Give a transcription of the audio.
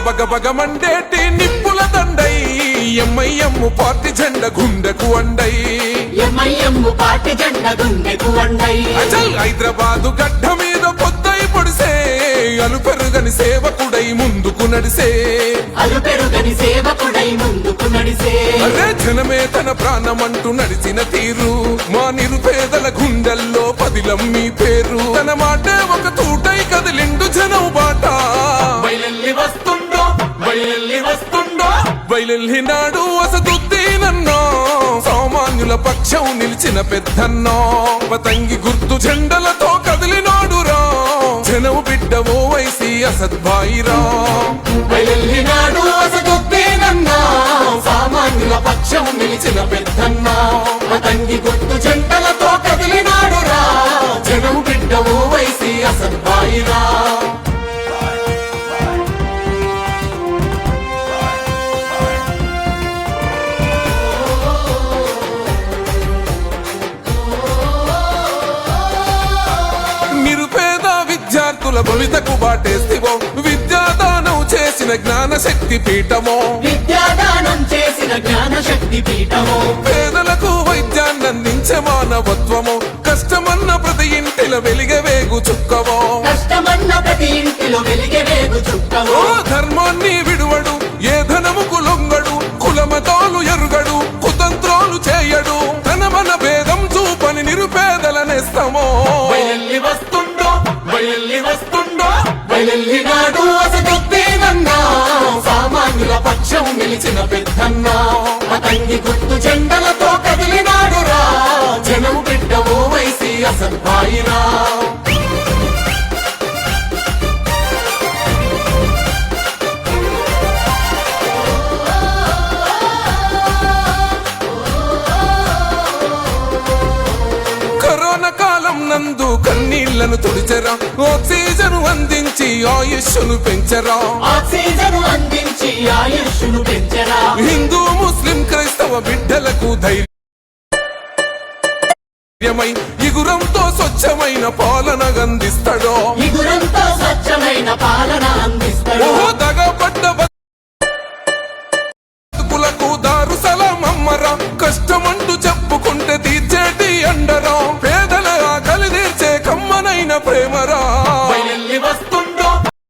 బగ బగ మండేటి నిప్పుల దండై MIM party జెండ గుండెకు అండై అచల్ హైదరాబాదు గడ్డ మీద పొద్దై పొడిసే అలుపెరుగని సేవకుడై ముందుకు నడిసే అరే జనమే తన ప్రాణమంటూ నడిచిన తీరు మా నిరుపేదల గుండెల్లో పదిలం మీ పేరు తన మాటే ఒక తూటై కదిలిండు జనం బాట బయలెల్లినాడు అసదుద్దీనన్నో సామాన్యుల పక్షం నిలిచిన పెద్దన్నో పతంగి గుర్తు జెండలతో కదిలినాడురా జనం బిడ్డవో వైసి అసద్భాయిరా బయలెల్లినాడు అసదుద్దీనన్నో సామాన్యుల పక్షం నిలిచిన పెద్దన్నో పతంగి గుర్తు జెండలతో కదిలినాడురా జనం బిడ్డవో వైసి అసద్భాయిరా విద్యార్థుల భవితకు బాటేస్తివో విద్యాదానం చేసిన జ్ఞాన శక్తి పీఠమో పేదలకు వైద్యాన్ని అందించే మానవత్వమో కష్టమన్న ప్రతి ఇంటిలో వెలిగే వేగు చుక్కవో ధర్మాన్ని విడువడు ఏ ధనముకు లొంగడు కులమతాలు ఎరుగడు కుతంత్రాలు చేయడు తన మన భేదం చూపని నిరుపేదల నేస్తమో బయలెల్లినాడు అసదుద్దీనన్నో సామాన్యుల పక్షం నిలిచిన పెద్దన్నో పతంగి గుర్తు జెండలతో కదిలినాడురా జనం బిడ్డవో వైసి అసద్భాయిరా నందు కన్నీళ్లను తుడిచెరా ఆక్సిజన్ అందించి ఆయుష్ను పెంచరా హిందూ ముస్లిం క్రైస్తవ బిడ్డలకు ధైర్యమై ఇగురంతో స్వచ్ఛమైన పాలన అందిస్తాడో దగపడ్డ బతుకులకు దారు సలాం అమ్మరా కష్టమంటూ చెప్పుకుంటే తీర్చేటి అండరా పేదల ఆకలి తీర్చే కమ్మనైన ప్రేమరా